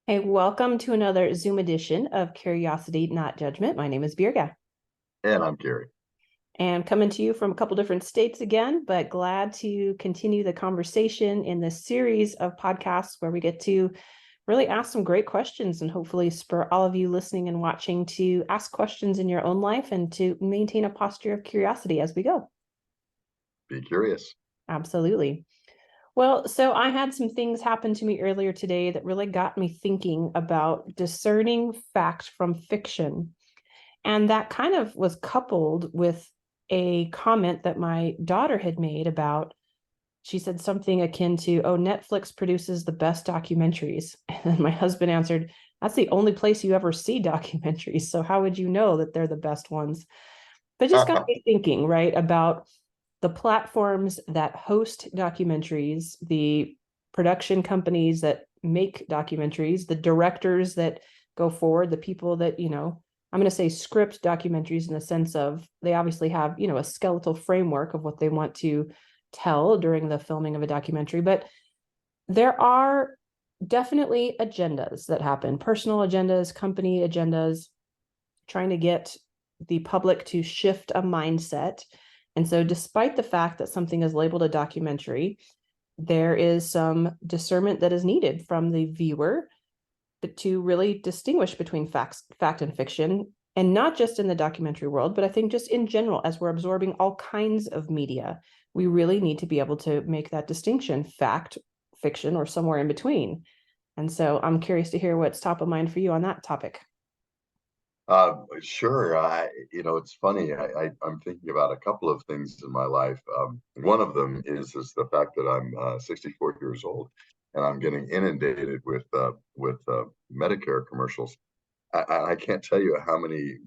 Hey, welcome to another Zoom edition of Curiosity, Not Judgment. My name is Birga. And I'm Gary. And coming to you from a couple different states again, but glad to continue the conversation in this series of podcasts where we get to really ask some great questions and hopefully spur all of you listening and watching to ask questions in your own life and to maintain a posture of curiosity as we go. Be curious. Absolutely. Well, so I had some things happen to me earlier today that really got me thinking about discerning fact from fiction. And that kind of was coupled with a comment that my daughter had made about, she said something akin to, oh, Netflix produces the best documentaries. And my husband answered, that's the only place you ever see documentaries. So how would you know that they're the best ones? But just got me thinking, right, about the platforms that host documentaries, the production companies that make documentaries, the directors that go forward, the people that, I'm going to say script documentaries in the sense of they obviously have, a skeletal framework of what they want to tell during the filming of a documentary. But there are definitely agendas that happen, personal agendas, company agendas, trying to get the public to shift a mindset. And so, despite the fact that something is labeled a documentary, there is some discernment that is needed from the viewer to really distinguish between fact and fiction, and not just in the documentary world, but I think just in general, as we're absorbing all kinds of media, we really need to be able to make that distinction, fact, fiction, or somewhere in between. And so I'm curious to hear what's top of mind for you on that topic. Sure. It's funny. I'm thinking about a couple of things in my life. One of them is the fact that I'm 64 years old, and I'm getting inundated with Medicare commercials. I can't tell you how many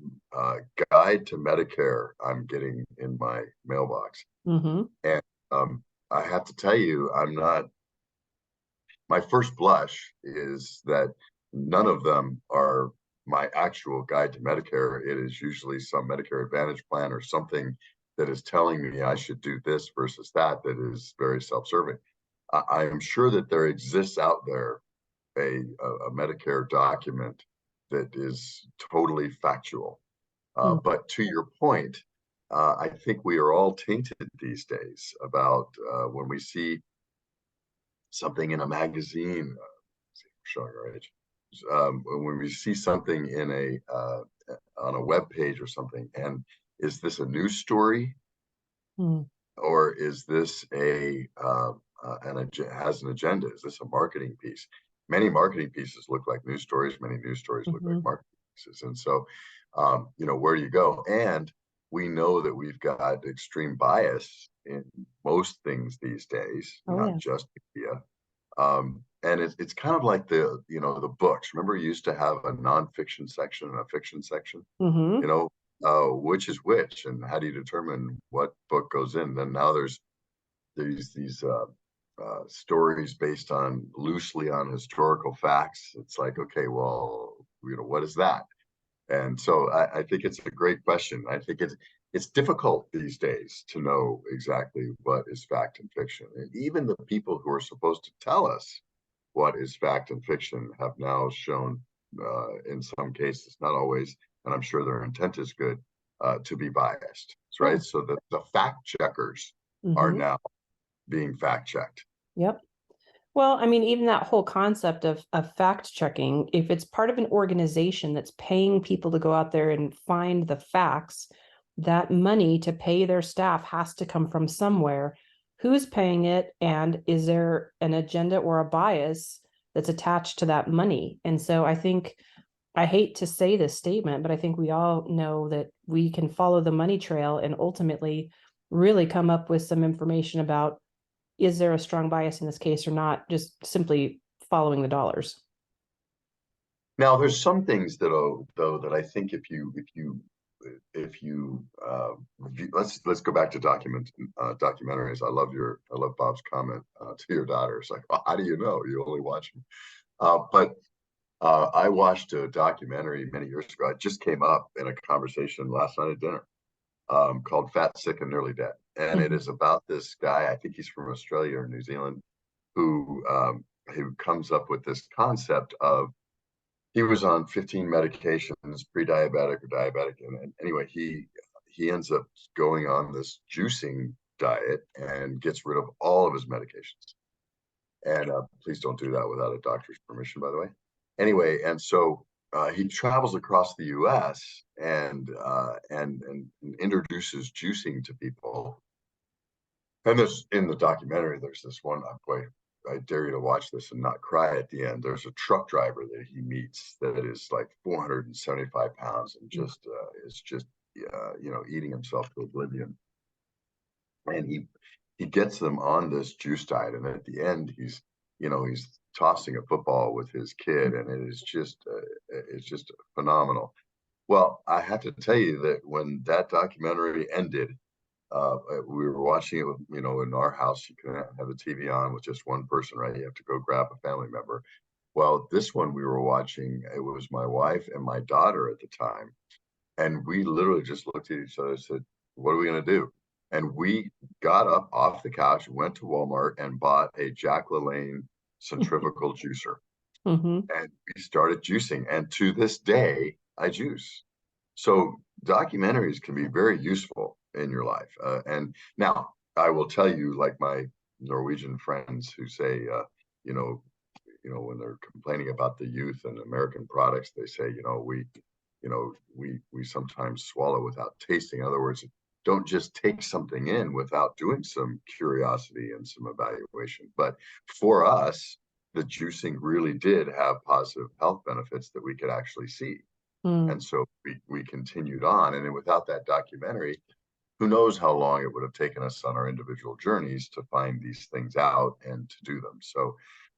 guide to Medicare I'm getting in my mailbox, Mm-hmm. and I have to tell you, I'm not. My first blush is that none of them are my actual guide to Medicare. It is usually some Medicare Advantage plan or something that is telling me I should do this versus that is very self-serving. I am sure that there exists out there a Medicare document that is totally factual. But to your point, I think we are all tainted these days about when we see something in a magazine, showing our age. When we see something in on a web page or something, and is this a news story Mm-hmm. or is this has an agenda? Is this a marketing piece? Many marketing pieces look like news stories. Many news stories look like Mm-hmm. marketing pieces. And so, where do you go? And we know that we've got extreme bias in most things these days, Oh, not yeah. just media. And it's kind of like the books. Remember, you used to have a nonfiction section and a fiction section. Mm-hmm. You know, which is which, and how do you determine what book goes in? Then now there's these stories based on loosely on historical facts. It's like, okay, well, what is that? And so I think it's a great question. I think it's difficult these days to know exactly what is fact and fiction. And even the people who are supposed to tell us what is fact and fiction have now shown, in some cases, not always, and I'm sure their intent is good, to be biased. Oh. Right. So the fact checkers are Mm-hmm. now being fact checked. Yep. Well, I mean, even that whole concept of fact checking, if it's part of an organization that's paying people to go out there and find the facts, that money to pay their staff has to come from somewhere. Who's paying it? And is there an agenda or a bias that's attached to that money? And so I think, I hate to say this statement, but I think we all know that we can follow the money trail and ultimately really come up with some information about, is there a strong bias in this case or not, just simply following the dollars. Now, there's some things though that I think if you let's go back to documentaries. I love Bob's comment to your daughter. It's like, well, how do you know? You only watch them. But I watched a documentary many years ago. It just came up in a conversation last night at dinner, called "Fat, Sick, and Nearly Dead," and it Mhm. is about this guy. I think he's from Australia or New Zealand, who comes up with this concept of he was on 15 medications, pre-diabetic or diabetic, and anyway, he ends up going on this juicing diet and gets rid of all of his medications. And please don't do that without a doctor's permission, by the way. Anyway, and so he travels across the U.S. And introduces juicing to people. And there's in the documentary, there's this one, boy, I dare you to watch this and not cry at the end. There's a truck driver that he meets that is like 475 pounds and just is just eating himself to oblivion. And he gets them on this juice diet, and at the end, he's tossing a football with his kid, and it's just phenomenal. Well, I have to tell you that when that documentary ended, we were watching it, in our house. You can have the TV on with just one person, right? You have to go grab a family member. Well, this one we were watching, it was my wife and my daughter at the time. And we literally just looked at each other and said, what are we going to do? And we got up off the couch, went to Walmart and bought a Jack LaLanne centrifugal juicer. Mm-hmm. And we started juicing. And to this day, I juice. So documentaries can be very useful in your life. And now I will tell you, like my Norwegian friends who say, when they're complaining about the youth and American products, they say, we sometimes swallow without tasting. In other words, don't just take something in without doing some curiosity and some evaluation. But for us, the juicing really did have positive health benefits that we could actually see. Mm. And so we continued on. And then without that documentary, who knows how long it would have taken us on our individual journeys to find these things out and to do them. So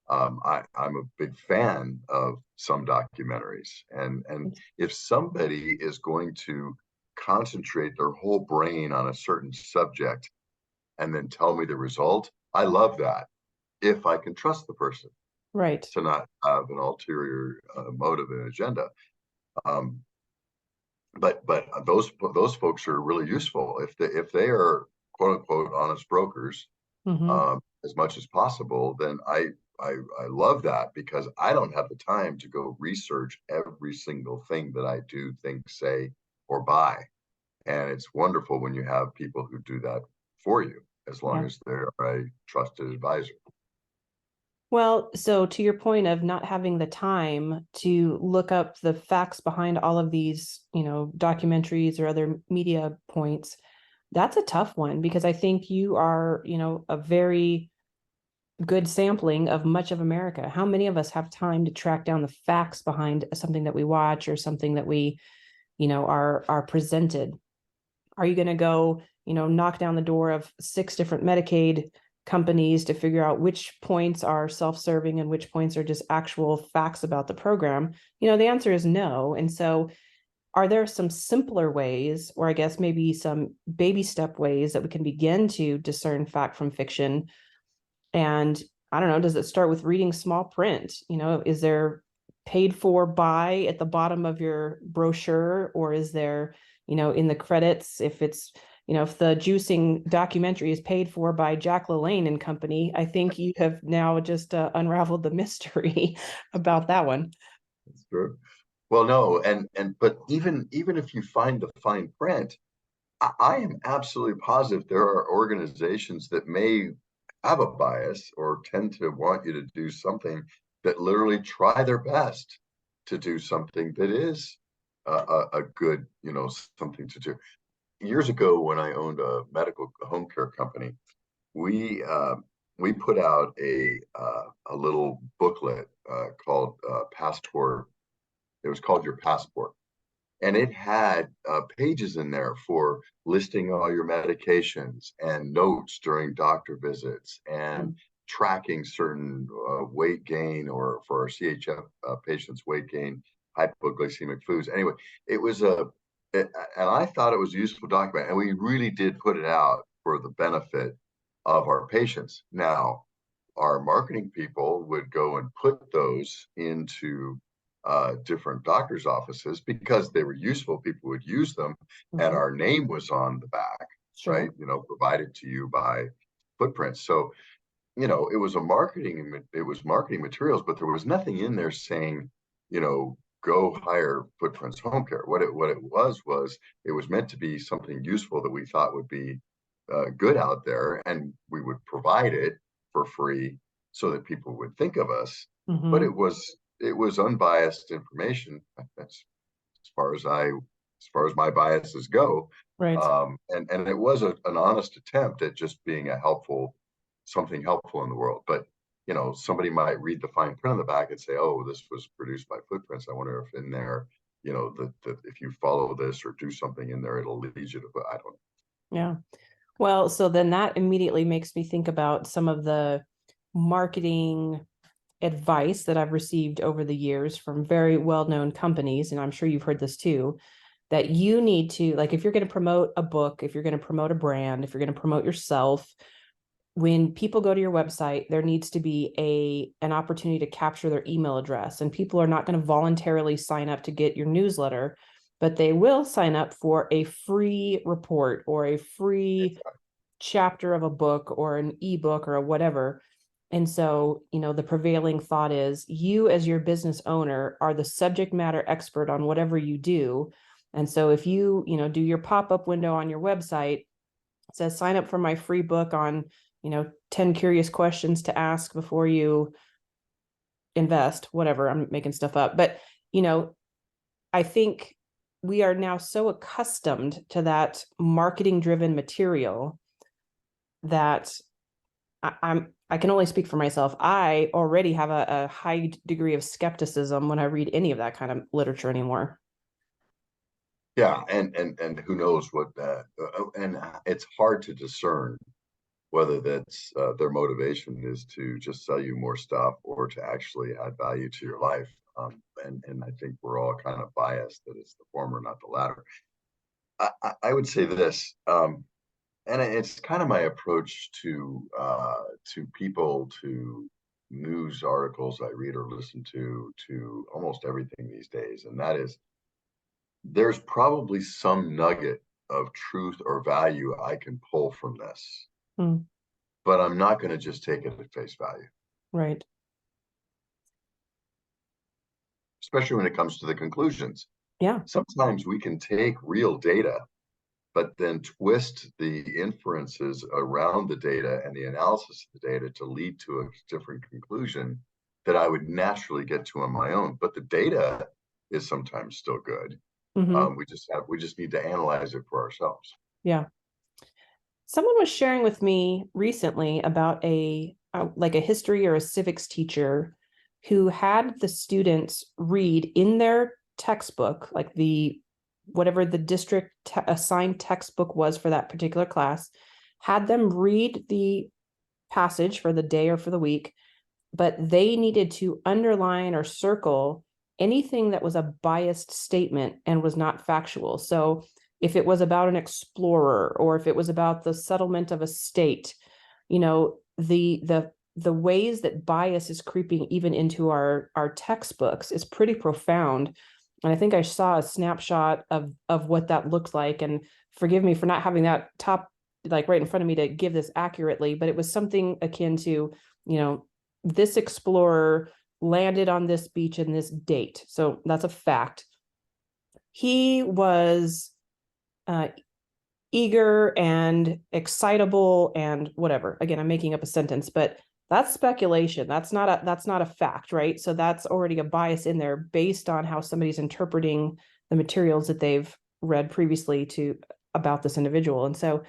I'm a big fan of some documentaries. And if somebody is going to concentrate their whole brain on a certain subject and then tell me the result, I love that. If I can trust the person Right. to not have an ulterior motive and agenda. But those folks are really useful if they are quote unquote honest brokers, Mm-hmm. as much as possible. Then I love that, because I don't have the time to go research every single thing that I do, think, say, or buy. And it's wonderful when you have people who do that for you, as long Yeah. as they're a trusted advisor. Well, so to your point of not having the time to look up the facts behind all of these, documentaries or other media points, that's a tough one, because I think you are, a very good sampling of much of America. How many of us have time to track down the facts behind something that we watch or something that we, are presented? Are you going to go, knock down the door of 6 different Medicaid companies to figure out which points are self-serving and which points are just actual facts about the program? The answer is no. And so are there some simpler ways, or I guess maybe some baby step ways, that we can begin to discern fact from fiction? And I don't know, does it start with reading small print? Is there paid for by at the bottom of your brochure, or is there, in the credits, if it's, if the juicing documentary is paid for by Jack LaLanne and Company, I think you have now just unraveled the mystery about that one. That's true. Well, no, but even if you find the fine print, I am absolutely positive there are organizations that may have a bias or tend to want you to do something, that literally try their best to do something that is a good, something to do. Years ago, when I owned a medical home care company, we we put out a little booklet called Passport. It was called Your Passport, and it had pages in there for listing all your medications and notes during doctor visits and tracking certain weight gain, or for our CHF patients, weight gain, hypoglycemic foods. Anyway, it was and I thought it was a useful document, and we really did put it out for the benefit of our patients. Now, our marketing people would go and put those into different doctors' offices because they were useful. People would use them, and our name was on the back, right? Sure. Provided to you by Footprints. So, it was marketing materials, but there was nothing in there saying, go hire Footprints Home Care. What it was it was meant to be something useful that we thought would be good out there, and we would provide it for free so that people would think of us. But Hmm. it was unbiased information. That's as far as my biases go. Right. And it was an honest attempt at just being something helpful in the world. But somebody might read the fine print on the back and say, "Oh, this was produced by Footprints. I wonder if in there, that if you follow this or do something in there, it'll lead you to." I don't know. Yeah. Well, so then that immediately makes me think about some of the marketing advice that I've received over the years from very well-known companies, and I'm sure you've heard this too, that you need to, like, if you're going to promote a book, if you're going to promote a brand, if you're going to promote yourself, when people go to your website, there needs to be an opportunity to capture their email address. And people are not going to voluntarily sign up to get your newsletter, but they will sign up for a free report or a free chapter of a book or an ebook or a whatever. And so, the prevailing thought is you, as your business owner, are the subject matter expert on whatever you do. And so if you, do your pop-up window on your website, it says sign up for my free book on, 10 curious questions to ask before you invest, whatever, I'm making stuff up. But, I think we are now so accustomed to that marketing driven material that I can only speak for myself. I already have a high degree of skepticism when I read any of that kind of literature anymore. Yeah, and who knows what and it's hard to discern whether that's their motivation is to just sell you more stuff or to actually add value to your life. And I think we're all kind of biased that it's the former, not the latter. I would say this, and it's kind of my approach to people, to news articles I read or listen to almost everything these days, and that is there's probably some nugget of truth or value I can pull from this, Hmm. but I'm not going to just take it at face value, Right. especially when it comes to the conclusions. Yeah. Sometimes we can take real data, but then twist the inferences around the data and the analysis of the data to lead to a different conclusion that I would naturally get to on my own. But the data is sometimes still good. Hmm. We just need to analyze it for ourselves. Yeah. Someone was sharing with me recently about like a history or a civics teacher who had the students read in their textbook, like the whatever the district assigned textbook was for that particular class, had them read the passage for the day or for the week, but they needed to underline or circle anything that was a biased statement and was not factual. So if it was about an explorer or if it was about the settlement of a state, the ways that bias is creeping even into our textbooks is pretty profound. And I think I saw a snapshot of what that looks like. And forgive me for not having that top, like, right in front of me to give this accurately, but it was something akin to, you know, this explorer landed on this beach in this date. So that's a fact. He was uh, eager and excitable and whatever. Again, I'm making up a sentence, but that's speculation. That's not a fact, right? So that's already a bias in there based on how somebody's interpreting the materials that they've read previously to about this individual. And so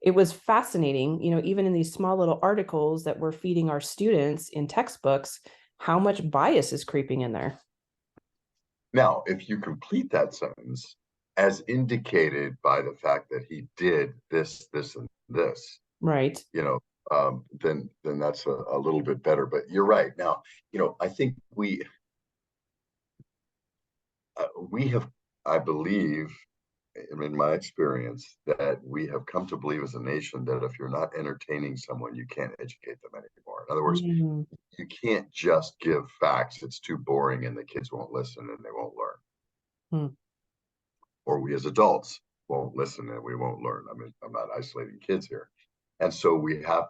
it was fascinating, even in these small little articles that we're feeding our students in textbooks, how much bias is creeping in there. Now, if you complete that sentence as indicated by the fact that he did this, this, and this, Right. then that's a little bit better. But you're right. Now, I think we have, I believe, in my experience, that we have come to believe as a nation that if you're not entertaining someone, you can't educate them anymore. In other words, Mm. you can't just give facts. It's too boring and the kids won't listen and they won't learn. Mm. Or we as adults won't listen and we won't learn. I mean, I'm not isolating kids here. And so we have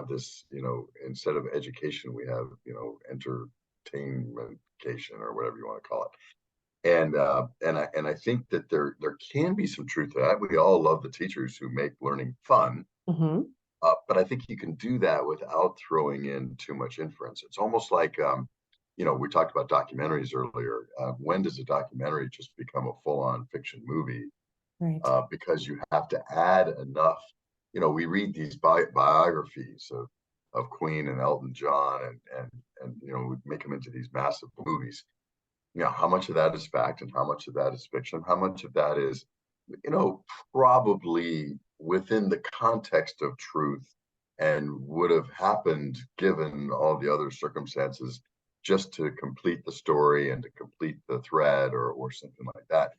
this, instead of education, we have, entertainmentation or whatever you want to call it. And I think that there can be some truth to that. We all love the teachers who make learning fun, Mm-hmm. but I think you can do that without throwing in too much inference. It's almost like, we talked about documentaries earlier. When does a documentary just become a full-on fiction movie? Right. Because you have to add enough. We read these biographies of Queen and Elton John, and we make them into these massive movies. How much of that is fact and how much of that is fiction? How much of that is, probably within the context of truth and would have happened given all the other circumstances, just to complete the story and to complete the thread, or something like that.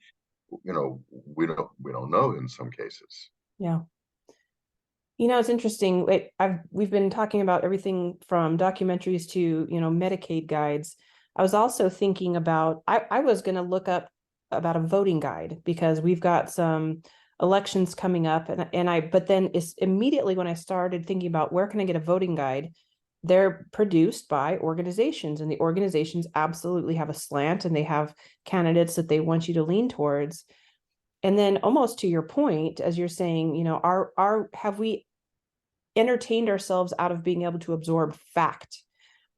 We don't know in some cases. Yeah. It's interesting. We've been talking about everything from documentaries to, Medicaid guides. I was also thinking about, I was going to look up about a voting guide because we've got some elections coming up, but then it's immediately when I started thinking about where can I get a voting guide, they're produced by organizations, and the organizations absolutely have a slant, and they have candidates that they want you to lean towards. And then, almost to your point, as you're saying, have we entertained ourselves out of being able to absorb fact?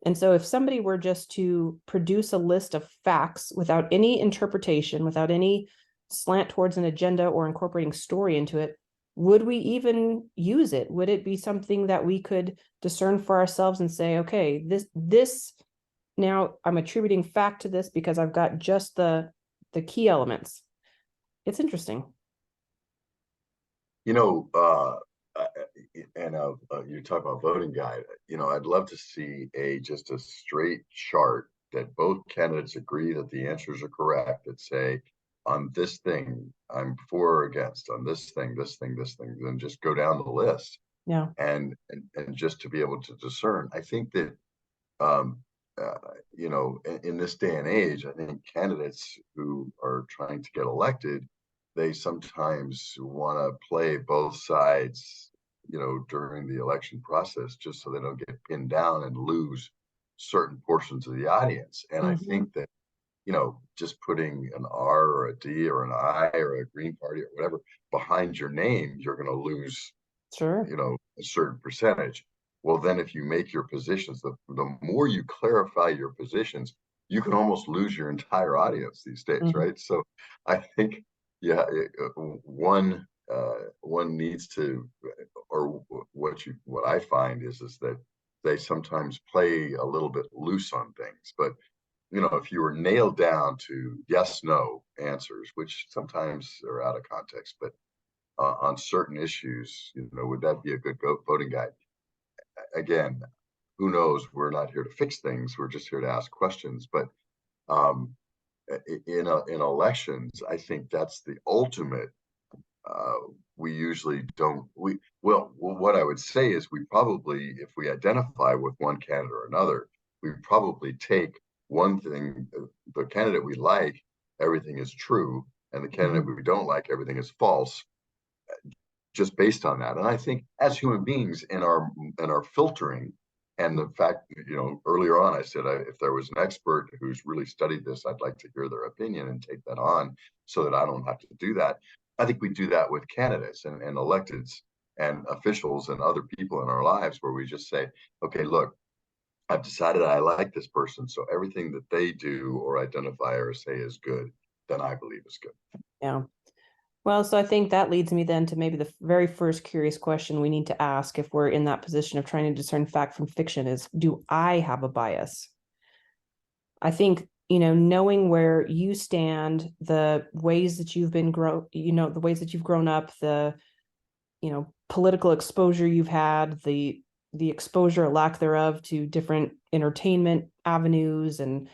And so if somebody were just to produce a list of facts without any interpretation, without any slant towards an agenda or incorporating story into it, would we even use it? Would it be something that we could discern for ourselves and say, okay, this now I'm attributing fact to this because I've got just the key elements? It's interesting. You know, uh, uh, and you talk about voting guide. I'd love to see just a straight chart that both candidates agree that the answers are correct. That say, on this thing, I'm for or against. On this thing, this thing, this thing. Then just go down the list, Yeah. and just to be able to discern. I think that um, in this day and age, I think candidates who are trying to get elected, they sometimes want to play both sides, during the election process, just so they don't get pinned down and lose certain portions of the audience. And I Mm-hmm. think that, just putting an R or a D or an I or a Green Party or whatever behind your name, you're going to lose, Sure. a certain percentage. Well, then if you make your positions, the more you clarify your positions, you can almost lose your entire audience these days, Mm-hmm. right? So I think, yeah, one needs to, or what I find is that they sometimes play a little bit loose on things. But if you were nailed down to yes, no answers, which sometimes are out of context, but on certain issues, would that be a good voting guide? Again, who knows? We're not here to fix things. We're just here to ask questions. But um, in elections, I think that's the ultimate. We usually don't. What I would say is we probably, if we identify with one candidate or another, we probably take one thing, the candidate we like, everything is true, and the candidate Mm-hmm. we don't like, everything is false, just based on that. And I think as human beings in our filtering, and the fact, earlier on I said, if there was an expert who's really studied this, I'd like to hear their opinion and take that on so that I don't have to do that. I think we do that with candidates and electeds and officials and other people in our lives, where we just say, okay, look, I've decided I like this person, so everything that they do or identify or say is good, then I believe is good. Yeah. Well, so I think that leads me then to maybe the very first curious question we need to ask if we're in that position of trying to discern fact from fiction is, do I have a bias? I think, knowing where you stand, the ways that you've been the ways that you've grown up, the, political exposure you've had, the exposure or lack thereof to different entertainment avenues and,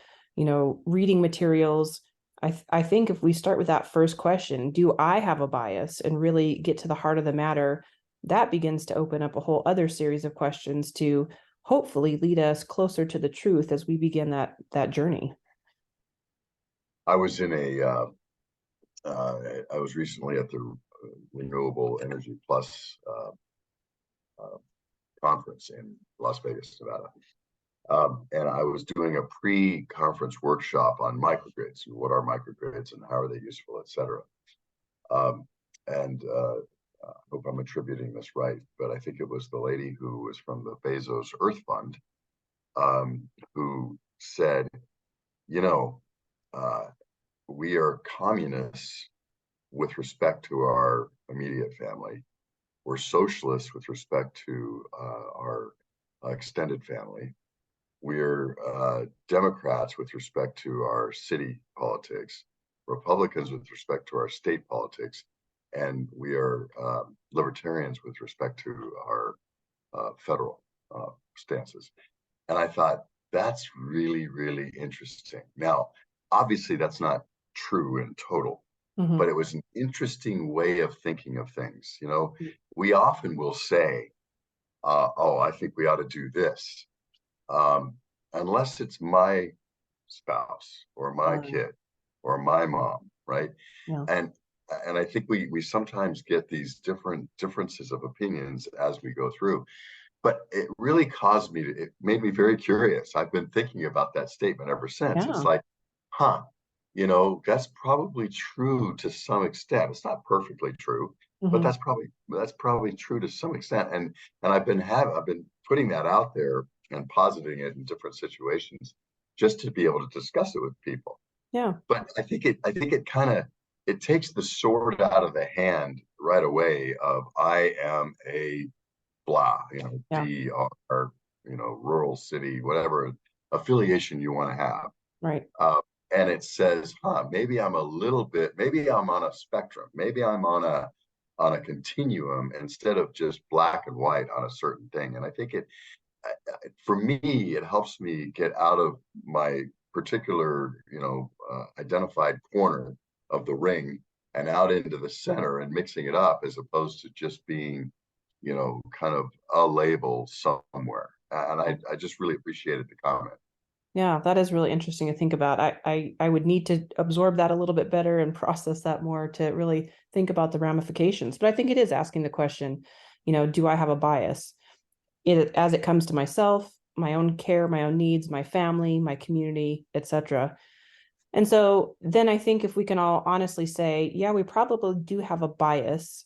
reading materials. I think if we start with that first question, do I have a bias, and really get to the heart of the matter, that begins to open up a whole other series of questions to hopefully lead us closer to the truth as we begin that journey. I was in I was recently at the Renewable Energy Plus conference in Las Vegas, Nevada. And I was doing a pre-conference workshop on microgrids. What are microgrids and how are they useful, et cetera. And I hope I'm attributing this right, but I think it was the lady who was from the Bezos Earth Fund, who said, you know, we are communists with respect to our immediate family. We're socialists with respect to our extended family. We're Democrats with respect to our city politics, Republicans with respect to our state politics, and we are libertarians with respect to our federal stances. And I thought, that's really, really interesting. Now, obviously, that's not true in total, Mm-hmm. but it was an interesting way of thinking of things. We often will say, oh, I think we ought to do this, unless it's my spouse or my kid or my mom, right? Yeah. And I think we sometimes get these differences of opinions as we go through. But it really it made me very curious. I've been thinking about that statement ever since. It's Yeah. like, huh, that's probably true to some extent. It's not perfectly true, but Mm-hmm. that's probably true to some extent. And I've been putting that out there and positing it in different situations just to be able to discuss it with people. Yeah. But I think it kind of it takes the sword out of the hand right away of I am a blah, Yeah. DR, rural city, whatever affiliation you want to have. Right. And it says, maybe maybe I'm on a spectrum, maybe I'm on a continuum instead of just black and white on a certain thing. And I think for me, it helps me get out of my particular, identified corner of the ring and out into the center and mixing it up as opposed to just being kind of a label somewhere. And I just really appreciated the comment. Yeah, that is really interesting to think about. I would need to absorb that a little bit better and process that more to really think about the ramifications. But I think it is asking the question, do I have a bias? As it comes to myself, my own care, my own needs, my family, my community, etc. And so then I think if we can all honestly say, yeah, we probably do have a bias.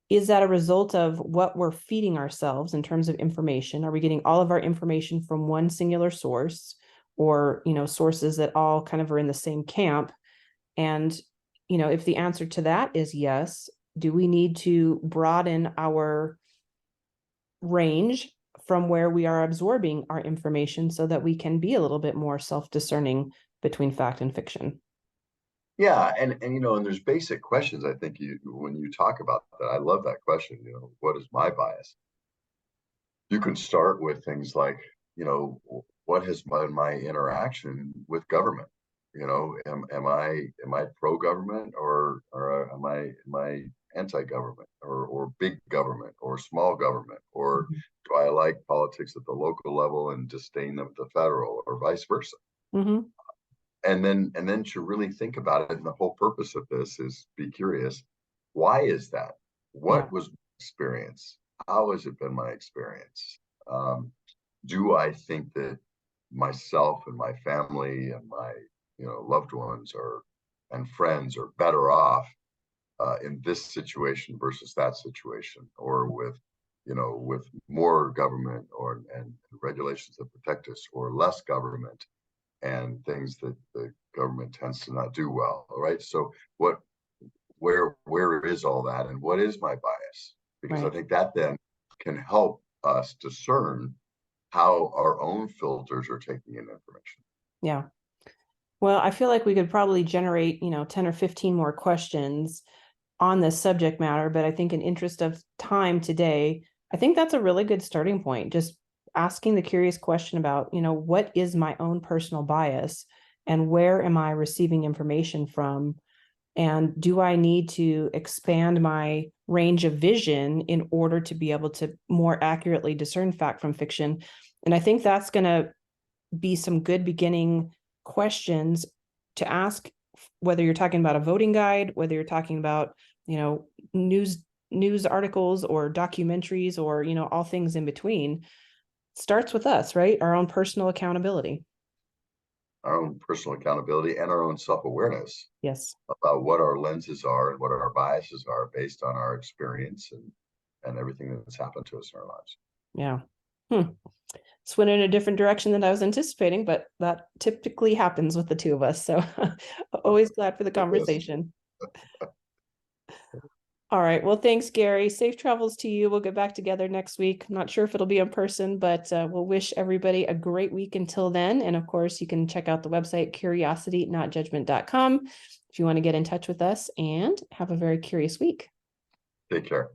Is that a result of what we're feeding ourselves in terms of information? Are we getting all of our information from one singular source, or sources that all kind of are in the same camp? And if the answer to that is yes, do we need to broaden our range from where we are absorbing our information so that we can be a little bit more self-discerning between fact and fiction? Yeah, and there's basic questions. I think when you talk about that, I love that question. What is my bias? You can start with things like, what has been my interaction with government? Am I pro-government or am I anti-government or big government or small government, or Mm-hmm. do I like politics at the local level and disdain them at the federal, or vice versa? Mm-hmm. And then to really think about it, and the whole purpose of this is be curious. Why is that? Yeah. What was my experience? How has it been my experience? Do I think that myself and my family and my loved ones and friends are better off in this situation versus that situation, or with more government and regulations that protect us, or less government and things that the government tends to not do well. All right. So where is all that, and what is my bias? Because I Right. think that then can help us discern how our own filters are taking in information. Yeah. Well, I feel like we could probably generate, 10 or 15 more questions on this subject matter, but I think in interest of time today, I think that's a really good starting point. Just asking the curious question about, what is my own personal bias and where am I receiving information from? And do I need to expand my range of vision in order to be able to more accurately discern fact from fiction? And I think that's going to be some good beginning questions to ask, whether you're talking about a voting guide, whether you're talking about, news articles or documentaries, or, all things in between. starts with us, right? Our own personal accountability. Our own personal accountability and our own self-awareness Yes. about what our lenses are and what our biases are based on our experience and everything that's happened to us in our lives. Yeah. This went in a different direction than I was anticipating, but that typically happens with the two of us. So always glad for the conversation. All right. Well, thanks, Gary. Safe travels to you. We'll get back together next week. I'm not sure if it'll be in person, but we'll wish everybody a great week until then. And of course, you can check out the website, curiositynotjudgment.com, if you want to get in touch with us, and have a very curious week. Take care.